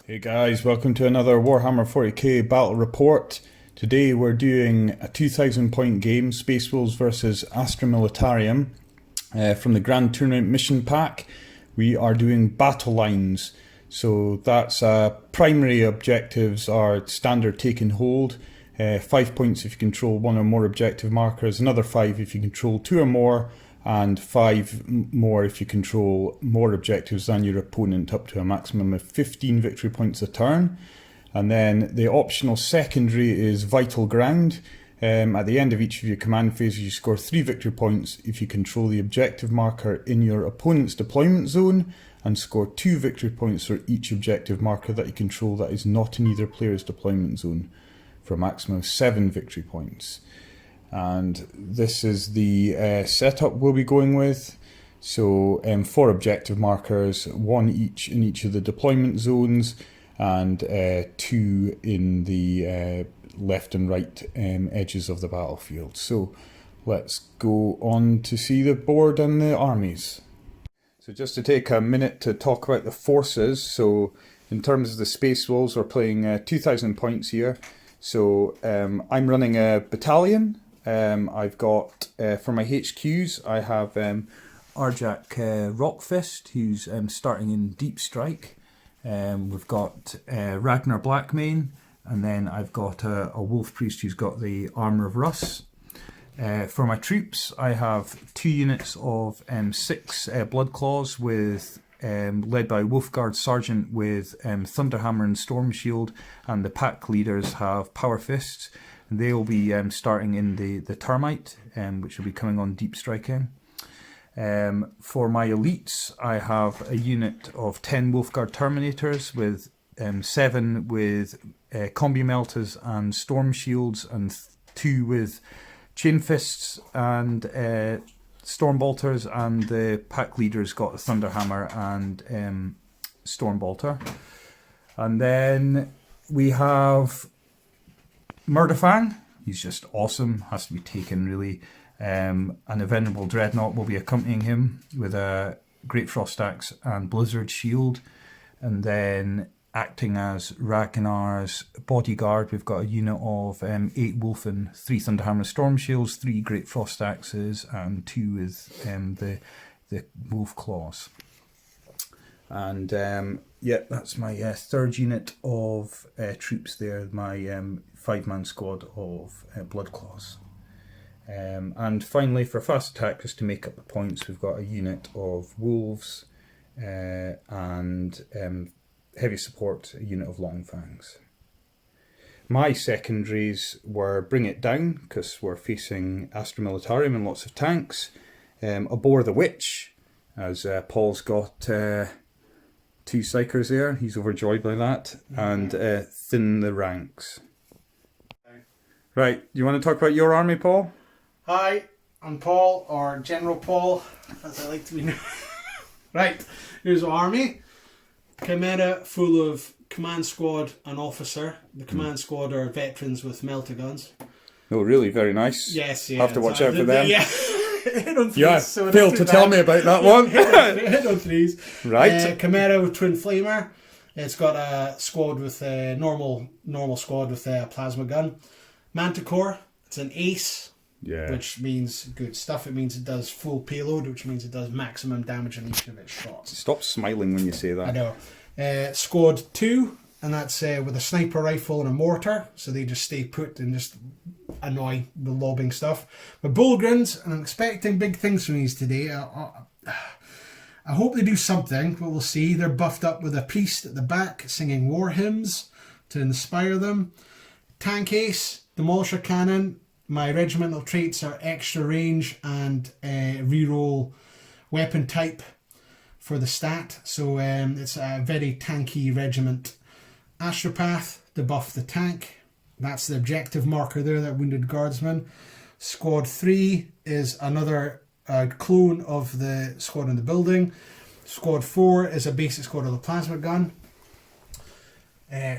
Hey guys, welcome to another Warhammer 40k battle report. Today we're doing a 2000 point game, Space Wolves versus Astra Militarium. From the Grand Tournament Mission Pack, we are doing battle lines. So that's primary objectives are standard take and hold. 5 points if you control one or more objective markers, another 5 if you control 2 or more, and 5 more if you control more objectives than your opponent, up to a maximum of 15 victory points a turn. And then the optional secondary is Vital Ground. At the end of each of your command phases, you score 3 victory points if you control the objective marker in your opponent's deployment zone, and score 2 victory points for each objective marker that you control that is not in either player's deployment zone, for a maximum of 7 victory points. And this is the setup we'll be going with. So 4 objective markers, 1 each in each of the deployment zones, and 2 in the left and right edges of the battlefield. So let's go on to see the board and the armies. So just to take a minute to talk about the forces. So in terms of the Space Wolves, we're playing 2000 points here. So I'm running a battalion. I've got, for my HQs, I have Arjak Rockfist, who's starting in Deep Strike. We've got Ragnar Blackmane, and then I've got a Wolf Priest who's got the Armour of Russ. For my troops, I have 2 units of 6 Bloodclaws, with led by Wolfguard Sergeant with Thunderhammer and Storm Shield, and the pack leaders have Power Fists. They will be starting in the Termite, which will be coming on Deep Striking. For my elites, I have a unit of 10 Wolfguard Terminators, with 7 with Combi Meltas and Storm Shields, and 2 with Chain Fists and Storm Bolters, and the pack leader's got a Thunderhammer and Storm Bolter. And then we have Murderfang. He's just awesome, has to be taken really. And a Venerable Dreadnought will be accompanying him with a Great Frost Axe and Blizzard Shield. And then acting as Ragnar's bodyguard, we've got a unit of 8 Wolf and 3 Thunderhammer Storm Shields, 3 Great Frost Axes, and 2 with the Wolf Claws. And yeah, that's my 3rd unit of troops there, my 5-man squad of Bloodclaws. And finally, for fast attack, just to make up the points, we've got a unit of Wolves and heavy support, a unit of Long Fangs. My secondaries were Bring It Down, because we're facing Astra Militarium and lots of tanks. Abhor the Witch, as Paul's got 2 Psychers there, he's overjoyed by that. And Thin the Ranks. Right, do you want to talk about your army, Paul? Hi, I'm Paul, or General Paul, as I like to be known. Right, here's our army. Chimera full of command squad and officer. The command squad are veterans with melter guns. Oh, really? Very nice. Yes, yeah. Have to watch out for them. Yeah, hit on threes. Yeah, so failed to tell me about that one. hit on threes. Right. Chimera with Twin Flamer. It's got a squad with a normal squad with a plasma gun. Manticore, it's an ace. Yeah. Which means good stuff. It means it does full payload, which means it does maximum damage on each of its shots. Stop smiling when you say that. I know. Squad 2, and that's with a sniper rifle and a mortar, so they just stay put and just annoy the lobbing stuff. But Bullgrins, and I'm expecting big things from these today. I hope they do something, but we'll see. They're buffed up with a priest at the back singing war hymns to inspire them. Tank ace, demolisher cannon. My regimental traits are extra range and reroll weapon type for the stat. So it's a very tanky regiment. Astropath to buff the tank. That's the objective marker there, that wounded guardsman. Squad 3 is another clone of the squad in the building. Squad 4 is a basic squad of the plasma gun.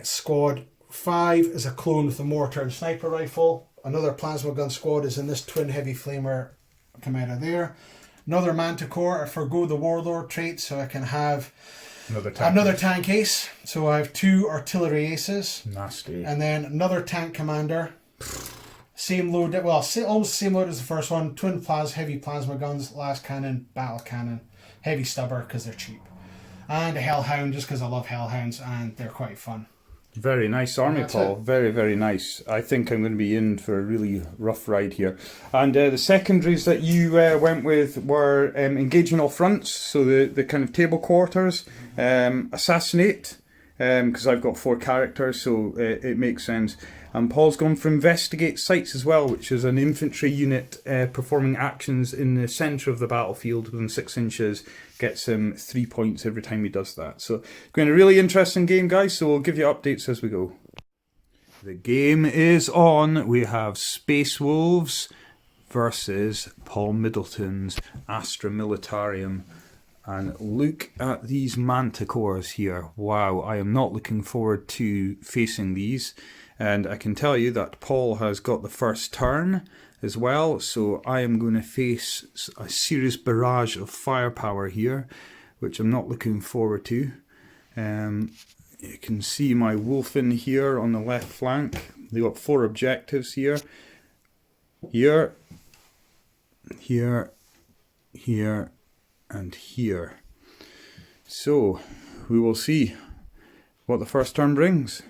Squad 5 is a clone with a mortar and sniper rifle. Another plasma gun squad is in this twin heavy flamer Chimera there. Another Manticore. I forgo the warlord trait so I can have Another tank ace. So I have 2 artillery aces. Nasty. And then another tank commander. Same load, well, almost the same load as the first one. Twin heavy plasma guns, las cannon, battle cannon, heavy stubber because they're cheap. And a hellhound just because I love hellhounds and they're quite fun. Very nice army, Paul. Very, very nice. I think I'm going to be in for a really rough ride here. And the secondaries that you went with were engaging all fronts, so the kind of table quarters, assassinate, because I've got 4 characters, so it makes sense. And Paul's gone for investigate sites as well, which is an infantry unit performing actions in the centre of the battlefield within 6 inches. Gets him 3 points every time he does that. So, going a really interesting game, guys, so we'll give you updates as we go. The game is on. We have Space Wolves versus Paul Middleton's Astra Militarium. And look at these manticores here. Wow, I am not looking forward to facing these. And I can tell you that Paul has got the first turn as well, so I am going to face a serious barrage of firepower here, which I'm not looking forward to. You can see my wolfen here on the left flank. They've got 4 objectives here. Here, here, here, and here. So, we will see what the first turn brings.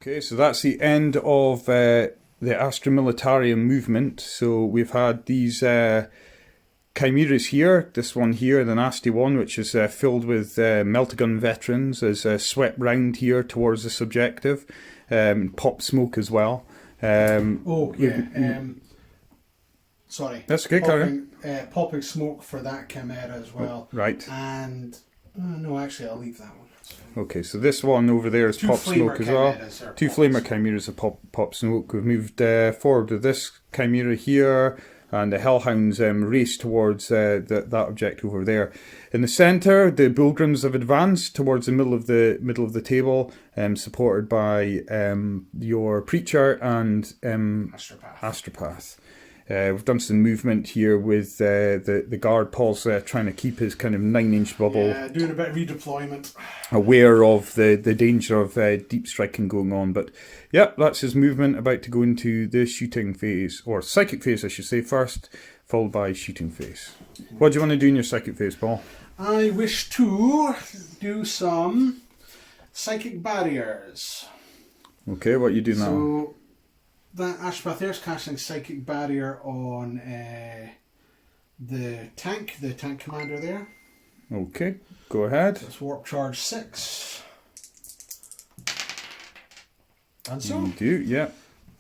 Okay, so that's the end of the Astra Militarium movement. So we've had these chimeras here, this one here, the nasty one, which is filled with Meltagun veterans, is swept round here towards this objective. Pop smoke as well. Sorry. That's okay, Karen. Popping smoke for that chimera as well. Right. And, no, actually, I'll leave that one. Okay, so this one over there is pop smoke as well. 2 flamer chimeras of pop smoke. We've moved forward with this chimera here, and the hellhounds race towards that objective over there. In the centre, the Bullgrims have advanced towards the middle of the table, supported by your preacher and Astropath. We've done some movement here with the guard. Paul's trying to keep his kind of 9-inch bubble. Yeah, doing a bit of redeployment. Aware of the danger of deep striking going on. But, yep, that's his movement, about to go into the shooting phase. Or psychic phase, I should say, first, followed by shooting phase. What do you want to do in your psychic phase, Paul? I wish to do some psychic barriers. Okay, what you do now? So, that Ashpath there is casting Psychic Barrier on the tank commander there. Okay, go ahead. That's Warp Charge 6. And so. You do, yeah.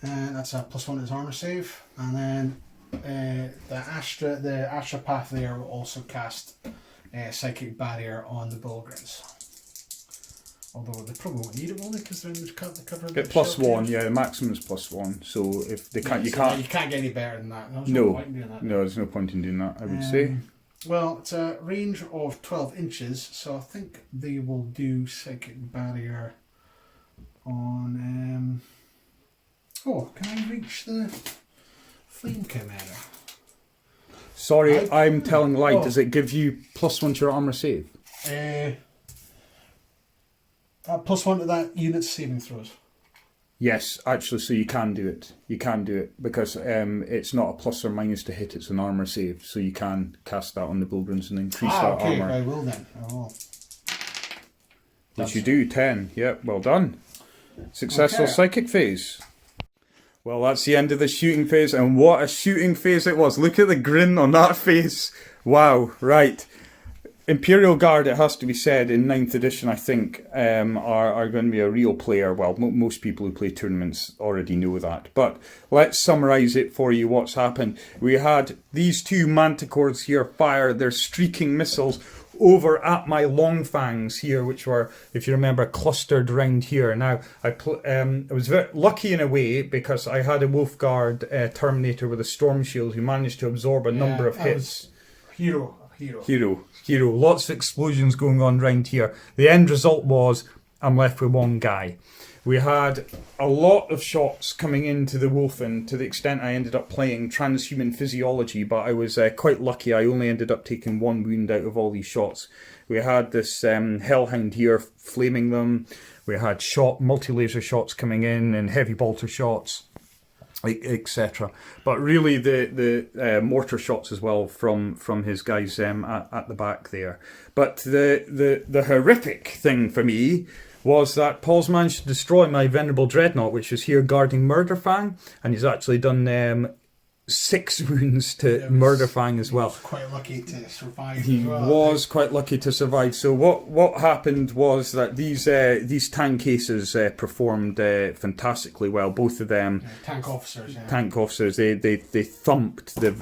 That's a +1 his armor save. And then the Astropath there will also cast Psychic Barrier on the Bullgrims. Although they probably won't need it, only because they're in the cover of the +1, yeah, the maximum is +1. So if they can't, you can't get any better than that. There's no point in doing that. No, there's no point in doing that, I would say. Well, it's a range of 12 inches, so I think they will do Psychic Barrier on. Oh, can I reach the Flame Chimera? Sorry, I'm telling lie. Does it give you +1 to your armor save? +1 to that unit's saving throws. Yes, actually, so you can do it. You can do it because it's not a plus or minus to hit; it's an armor save. So you can cast that on the Bullgrims and increase that armor. I will then. Which you do, 10. Yep, well done. Successful psychic phase. Well, that's the end of the shooting phase, and what a shooting phase it was. Look at the grin on that face. Wow, right. Imperial Guard, it has to be said, in 9th edition, I think, are going to be a real player. Well, most people who play tournaments already know that. But let's summarise it for you, what's happened. We had these 2 manticores here fire their streaking missiles over at my long fangs here, which were, if you remember, clustered round here. Now, I was very lucky in a way because I had a Wolfguard Terminator with a Storm Shield who managed to absorb a number of hits. Hero. Lots of explosions going on round here. The end result was I'm left with 1 guy. We had a lot of shots coming into the Wolfen, to the extent I ended up playing transhuman physiology, but I was quite lucky. I only ended up taking 1 wound out of all these shots. We had this Hellhound here flaming them. We had multi-laser shots coming in and heavy bolter shots, etc. But really the mortar shots as well from his guys at the back there. But the horrific thing for me was that Paul's managed to destroy my Venerable Dreadnought, which was here guarding Murderfang, and he's actually done 6 wounds to Murderfang as well. He was quite lucky to survive. He was quite lucky to survive. So what happened was that these tank cases performed fantastically well. Both of them, tank officers. Yeah. Tank officers. They thumped the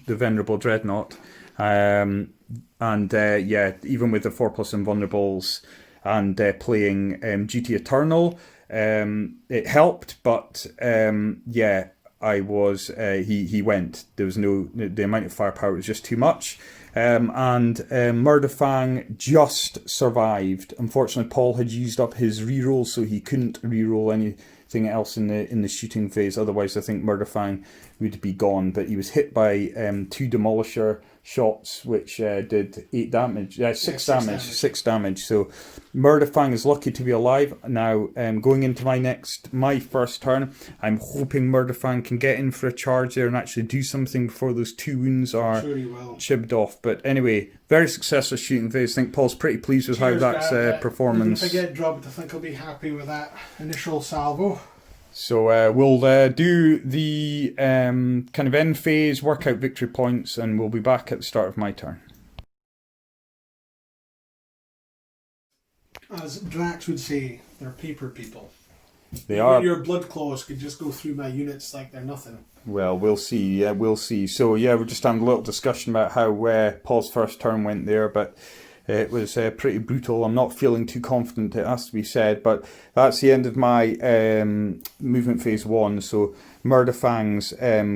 Venerable Dreadnought, and even with the 4+ invulnerables and playing GT Eternal, it helped. But I was he went. There was the amount of firepower was just too much, and Murderfang just survived. Unfortunately, Paul had used up his reroll, so he couldn't reroll anything else in the shooting phase. Otherwise, I think Murderfang would be gone. But he was hit by 2 Demolisher shots, which did 8 damage, 6 damage, 6 damage. So Murderfang is lucky to be alive. Now, going into my first turn, I'm hoping Murderfang can get in for a charge there and actually do something before those 2 wounds are chipped off. But anyway, very successful shooting phase. I think Paul's pretty pleased with how that's performance. If I get dropped, I think I'll be happy with that initial salvo. So we'll do the kind of end phase, work out victory points, and we'll be back at the start of my turn. As Drax would say, they're paper people. They are. Your blood claws could just go through my units like they're nothing. Well, we'll see. Yeah, we'll see. So we're just having a little discussion about how Paul's first turn went there, but it was pretty brutal. I'm not feeling too confident, it has to be said, but that's the end of my movement phase 1. So Murderfang's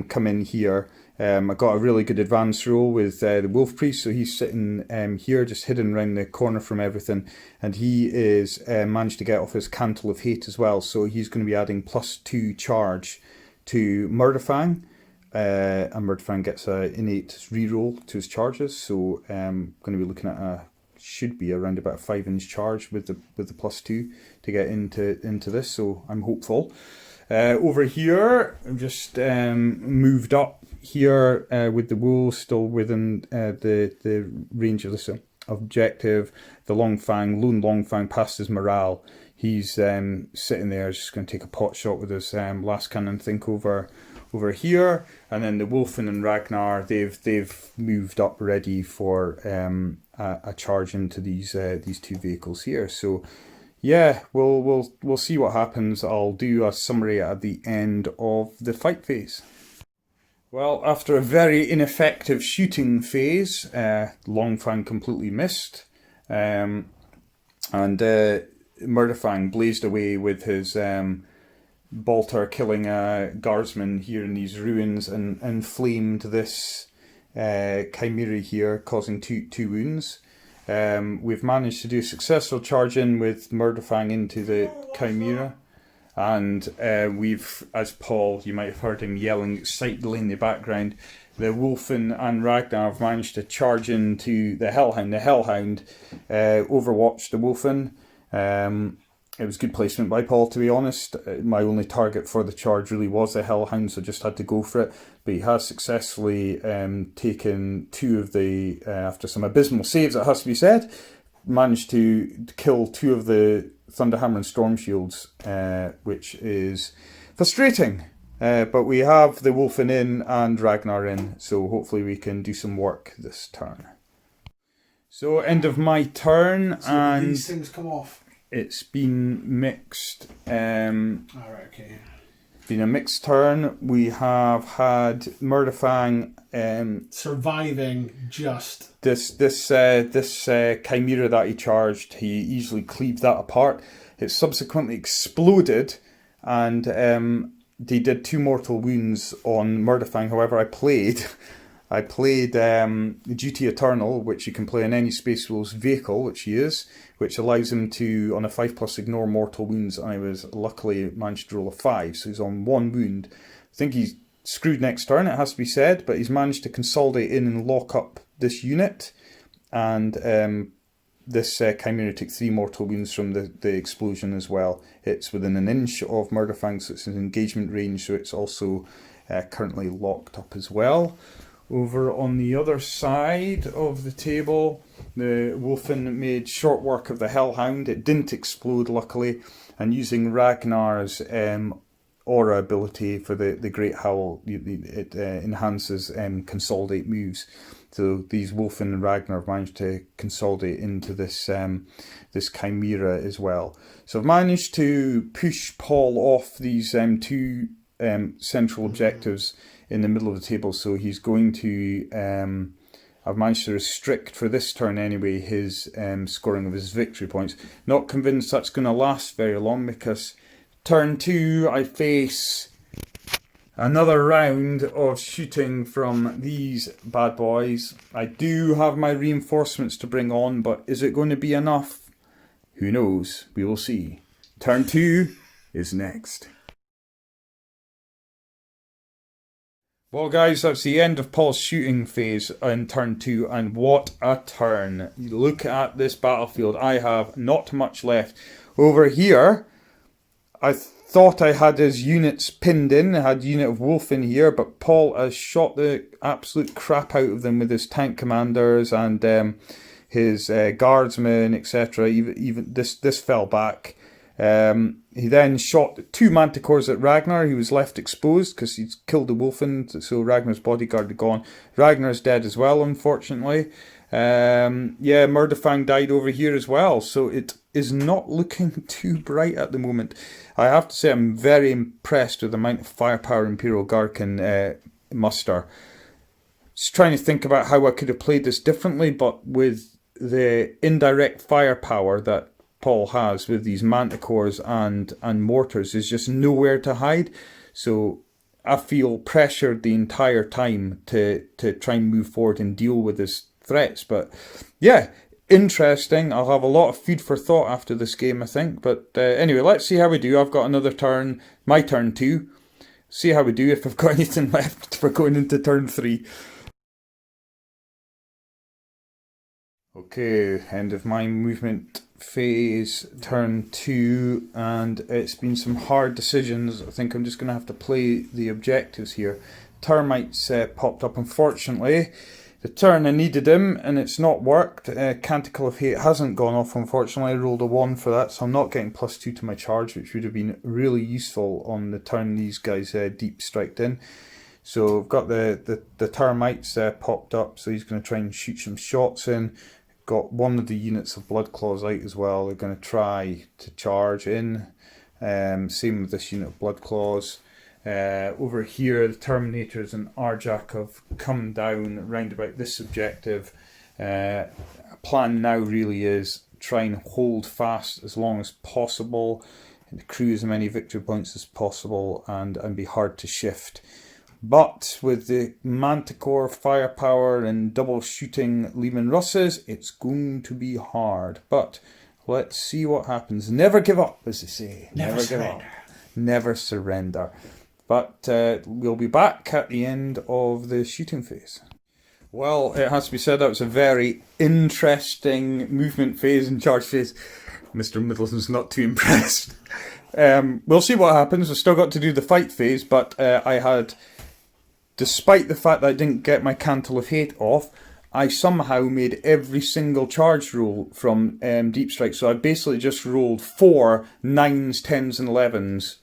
come in here. I got a really good advance roll with the Wolf Priest, so he's sitting here, just hidden around the corner from everything, and he is managed to get off his Cantle of Hate as well, so he's going to be adding +2 charge to Murderfang. And Murderfang gets an innate reroll to his charges, so I'm going to be looking at should be around about a 5-inch charge with the +2 to get into this, so I'm hopeful. Over here, I've just moved up here with the wool still within the range of this objective. The Lone Longfang passed his morale. He's sitting there, just going to take a pot shot with his last cannon, think over here, and then the Wolfen and Ragnar, they've moved up ready for a charge into these 2 vehicles here. So yeah, we'll see what happens. I'll do a summary at the end of the fight phase. Well, after a very ineffective shooting phase, Longfang completely missed, and Murderfang blazed away with his bolter, killing a guardsman here in these ruins, and flamed this chimera here, causing two wounds. We've managed to do a successful charge in with Murderfang into the chimera, and we've, as Paul, you might have heard him yelling excitedly in the background, the Wolfen and Ragnar have managed to charge into the Hellhound. The Hellhound overwatched the Wolfen. It was good placement by Paul, to be honest. My only target for the charge really was the Hellhound, so just had to go for it. But he has successfully taken 2 of the, after some abysmal saves, it has to be said, managed to kill 2 of the Thunderhammer and Storm Shields, which is frustrating. But we have the Wolfen in and Ragnar in, so hopefully we can do some work this turn. So end of my turn, so and these things come off. It's been mixed. Alright, okay. Been a mixed turn. We have had Murderfang surviving just this chimera that he charged. He easily cleaved that apart. It subsequently exploded, and they did 2 mortal wounds on Murderfang. However, I played I played Duty Eternal, which you can play in any Space Wolves vehicle, which he is, which allows him to, on a 5+ ignore mortal wounds. I was luckily managed to roll a 5, so he's on 1 wound. I think he's screwed next turn, it has to be said, but he's managed to consolidate in and lock up this unit, and this Chimera took 3 mortal wounds from the explosion as well. It's within an inch of Murderfang, so it's in engagement range, so it's also currently locked up as well. Over on the other side of the table, the Wolfen made short work of the Hellhound. It didn't explode, luckily, and using Ragnar's aura ability for the Great Howl, it enhances consolidate moves. So these Wolfen and Ragnar have managed to consolidate into this this Chimera as well. So I've managed to push Paul off these 2 central objectives in the middle of the table. So he's going to, I've managed to restrict for this turn anyway his scoring of his victory points. Not convinced that's going to last very long, because turn 2 I face another round of shooting from these bad boys. I do have my reinforcements to bring on, but is it going to be enough? Who knows? We will see. Turn 2 is next. Well guys, that's the end of Paul's shooting phase in turn 2, and what a turn. Look at this battlefield. I have not much left. Over here, I thought I had his units pinned in. I had a unit of Wolf in here, but Paul has shot the absolute crap out of them with his tank commanders and his guardsmen, etc. Even this fell back. He then shot 2 manticores at Ragnar. He was left exposed because he's killed the Wolfen, so Ragnar's bodyguard had gone. Ragnar's dead as well, unfortunately. Yeah, Murderfang died over here as well, so it is not looking too bright at the moment. I have to say I'm very impressed with the amount of firepower Imperial Guard can muster. Just trying to think about how I could have played this differently, but with the indirect firepower that Paul has with these manticores and mortars, is just nowhere to hide. So I feel pressured the entire time to try and move forward and deal with his threats. But yeah, interesting. I'll have a lot of food for thought after this game, I think. But anyway, let's see how we do. I've got another turn, my turn 2. See how we do, if I've got anything left for going into turn 3. Okay, end of my movement phase, turn 2, and it's been some hard decisions. I think I'm just going to have to play the objectives here. Termites popped up, unfortunately. The turn I needed him, and it's not worked. Canticle of Hate hasn't gone off, unfortunately. I rolled a 1 for that, so I'm not getting +2 to my charge, which would have been really useful on the turn these guys deep striked in. So I've got the termites popped up, so he's going to try and shoot some shots in. Got one of the units of Blood Claws out as well. They're going to try to charge in. Same with this unit of Blood Claws. Over here, the Terminators and Arjak have come down round about this objective. Plan now really is try and hold fast as long as possible, and accrue as many victory points as possible, and be hard to shift. But with the Manticore firepower and double shooting Lehman Russes, it's going to be hard. But let's see what happens. Never give up, as they say. Never give up. Never surrender. But we'll be back at the end of the shooting phase. Well, it has to be said that was a very interesting movement phase and charge phase. Mr. Middleton's not too impressed. We'll see what happens. I've still got to do the fight phase, but I had... Despite the fact that I didn't get my Cantle of Hate off, I somehow made every single charge roll from Deep Strike. So I basically just rolled 4 9s, 10s and 11s,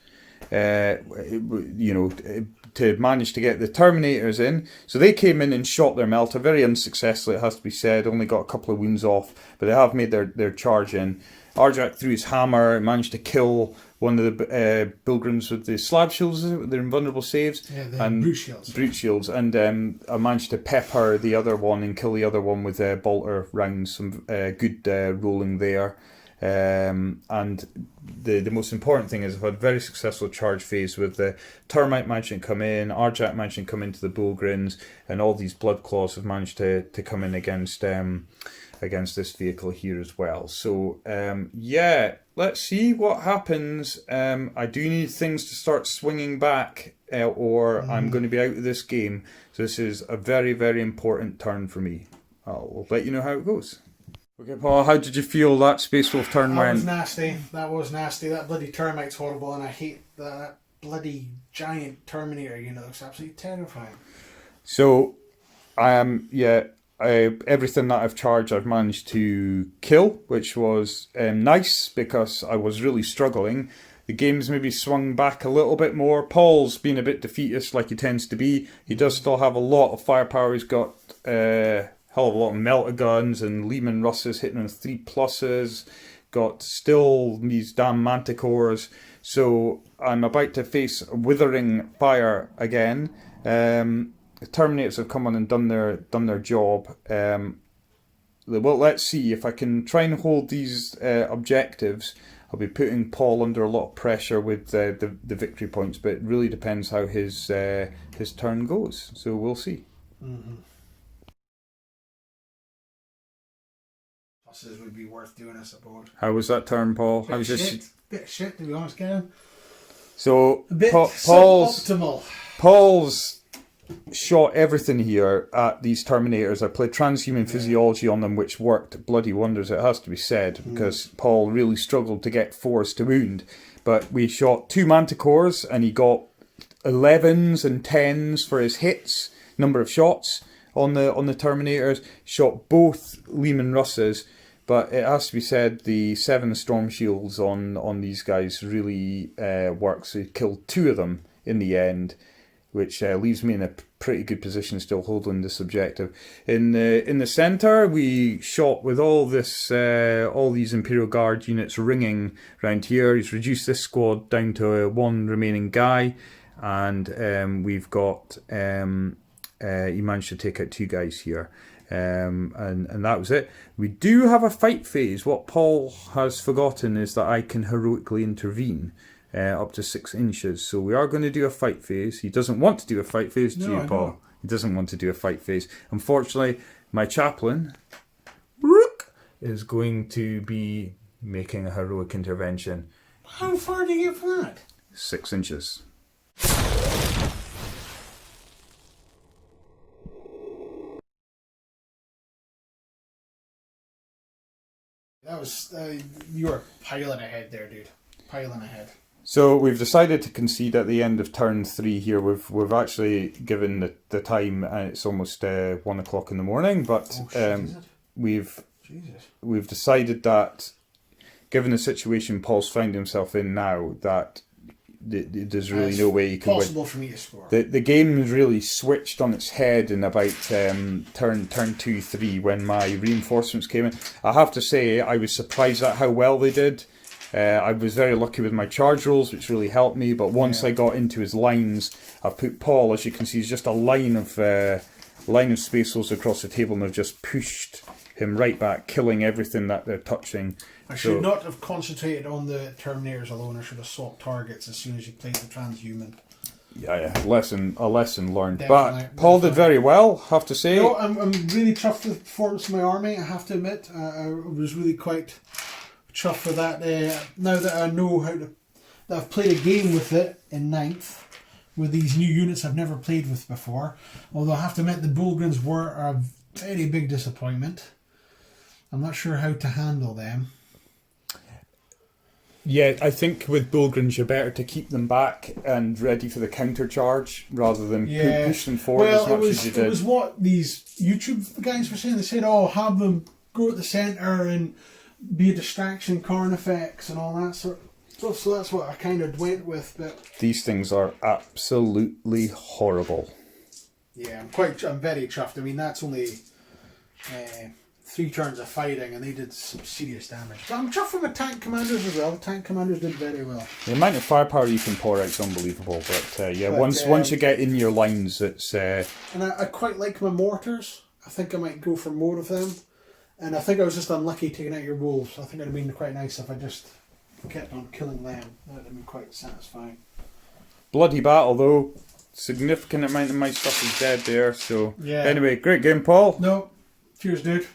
to manage to get the Terminators in. So they came in and shot their melter, very unsuccessfully, it has to be said. Only got a couple of wounds off, but they have made their charge in. Arjak threw his hammer, managed to kill one of the Pilgrims with the slab shields, their invulnerable saves. Yeah, the and brute shields. Brute shields. And I managed to pepper the other one and kill the other one with bolter rounds. Some good rolling there. And the most important thing is I've had a very successful charge phase with the Termite managing to come in, Arjac managing to come into the Bullgrins, and all these Blood Claws have managed to come in against this vehicle here as well. So yeah, let's see what happens. I do need things to start swinging back, or I'm going to be out of this game. So this is a very, very important turn for me. I'll let you know how it goes. Okay, Paul, how did you feel that Space Wolf turn went? That was nasty. That was nasty. That bloody Termite's horrible, and I hate that bloody giant Terminator unit. Looks absolutely terrifying. So, everything that I've charged, I've managed to kill, which was nice because I was really struggling. The game's maybe swung back a little bit more. Paul's been a bit defeatist, like he tends to be. He does still have a lot of firepower. He's got hell of a lot of melter guns and Lehman Russes hitting on 3+. Got still these damn manticores. So I'm about to face withering fire again. The Terminators have come on and done their job. Well, let's see if I can try and hold these objectives. I'll be putting Paul under a lot of pressure with the victory points, but it really depends how his turn goes. So we'll see. Mm-hmm. Pluses would be worth doing, I suppose. How was that turn, Paul? Bit shit, to be honest, Karen. So a bit Paul's shot everything here at these Terminators. I played transhuman physiology on them, which worked bloody wonders, it has to be said, because Paul really struggled to get force to wound. But we shot 2 manticores and he got 11s and 10s for his hits, number of shots on the Terminators. Shot both Lehman Russes, but it has to be said the 7 Storm Shields on these guys really works. So he killed 2 of them in the end, which leaves me in a pretty good position still holding this objective. In the centre, we shot with all these Imperial Guard units ringing around here. He's reduced this squad down to 1 remaining guy, and we've got he managed to take out 2 guys here. And that was it. We do have a fight phase. What Paul has forgotten is that I can heroically intervene up to 6 inches. So we are going to do a fight phase. He doesn't want to do a fight phase, do you, Paul? He doesn't want to do a fight phase. Unfortunately, my chaplain is going to be making a heroic intervention. How far do you get from that? 6 inches. That was you were piling ahead there, dude. Piling ahead. So we've decided to concede at the end of turn 3 here. We've actually given the time, and it's almost 1 o'clock in the morning. But we've decided that, given the situation Paul's found himself in now, that there's really no way he can win. Possible for me to score. The game really switched on its head in about turn 2-3 when my reinforcements came in. I have to say I was surprised at how well they did. I was very lucky with my charge rolls, which really helped me. But once I got into his lines, I've put Paul, as you can see, he's just a line of Space Wolves across the table, and have just pushed him right back, killing everything that they're touching. I should not have concentrated on the Terminators alone. I should have swapped targets as soon as you played the transhuman. Yeah, a lesson learned. Definitely, but Paul did very well, have to say. You know, I'm really chuffed with the performance of my army, I have to admit. I was really quite chuffed for that. Now that I know that I've played a game with it in 9th, with these new units I've never played with before. Although I have to admit the Bullgrins were a very big disappointment. I'm not sure how to handle them. Yeah, I think with Bullgrins you're better to keep them back and ready for the counter charge rather than push them forward as much as you did. It was what these YouTube guys were saying. They said, have them go at the centre and be a distraction, Karn effects and all that sort of stuff. So that's what I kind of went with. But these things are absolutely horrible. Yeah, I'm very chuffed. I mean, that's only 3 turns of fighting, and they did some serious damage. But I'm chuffed with my tank commanders as well. The tank commanders did very well. The amount of firepower you can pour out is unbelievable. But once you get in your lines, it's... And I quite like my mortars. I think I might go for more of them. And I think I was just unlucky taking out your wolves. I think it would have been quite nice if I just kept on killing them. That would have been quite satisfying. Bloody battle though. Significant amount of my stuff is dead there. So yeah. Anyway, great game, Paul. No, cheers, dude.